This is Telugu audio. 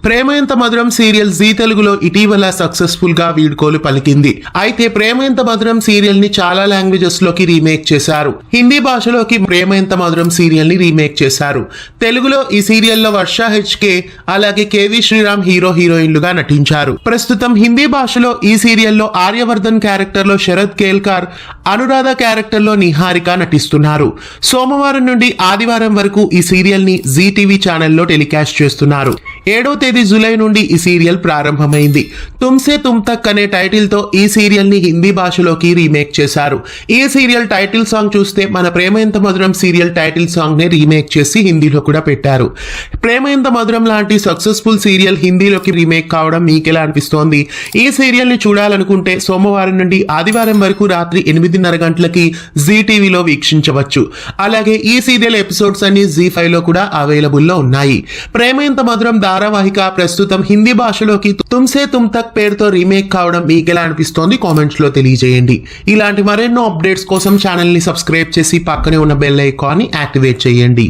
ప్రేమ ఎంత మధురం సీరియల్ జీ తెలుగులో ఇటీవల సక్సెస్ఫుల్ గా వీడ్కోలు పలికింది. అయితే ప్రేమ ఎంత మధురం సీరియల్ ని చాలా లాంగ్వేజెస్ లోకి రీమేక్ చేశారు. హిందీ భాషలోకి ప్రేమ ఎంత మధురం సీరియల్ ని రీమేక్ చేశారు. తెలుగులో ఈ సీరియల్లో వర్ష హెచ్కే అలాగే కేవి శ్రీరామ్ హీరోయిన్లుగా నటించారు. ప్రస్తుతం హిందీ భాషలో ఈ సీరియల్లో ఆర్యవర్ధన్ క్యారెక్టర్ లో శరత్ కేల్కర్, అనురాధ క్యారెక్టర్ లో నిహారిక నటిస్తున్నారు. సోమవారం నుండి ఆదివారం వరకు ఈ సీరియల్ ని జీ టీవీ ఛానల్లో టెలికాస్ట్ చేస్తున్నారు. 7వ తేదీ జూలై నుండి ఈ సీరియల్ ప్రారంభమైంది. తుమ్సే తుమ్ తక్ అనే టైటిల్ తో ఈ సీరియల్ ని హిందీ భాషలోకి రీమేక్ చేశారు. ఈ సీరియల్ టైటిల్ సాంగ్ చూస్తే మన ప్రేమ ఎంత మధురం సీరియల్ టైటిల్ సాంగ్ ని రీమేక్ చేసి హిందీలో కూడా పెట్టారు. ప్రేమ ఎంత మధురం లాంటి సక్సెస్ఫుల్ సీరియల్ హిందీలోకి రీమేక్ కావడం మీకెలా అనిపిస్తోంది? ఈ సీరియల్ ని చూడాలనుకుంటే సోమవారం నుండి ఆదివారం వరకు రాత్రి 8:30 గంటలకి జీ టీవీలో వీక్షించవచ్చు. అలాగే ఈ సీరియల్ ఎపిసోడ్స్ అన్ని జీ5 లో కూడా అవైలబుల్ లో ఉన్నాయి. ప్రేమ ఎంత మధురం ధారావాహిక ప్రస్తుతం హిందీ భాషలోకి తుమ్సే తుమ్ తక్ పేరుతో రీమేక్ కావడం మీకెలా అనిపిస్తోంది? కామెంట్స్ లో తెలియజేయండి. ఇలాంటి మరెన్నో అప్డేట్స్ కోసం ఛానల్ ని సబ్స్క్రైబ్ చేసి పక్కనే ఉన్న బెల్ ఐకాన్ ని యాక్టివేట్ చేయండి.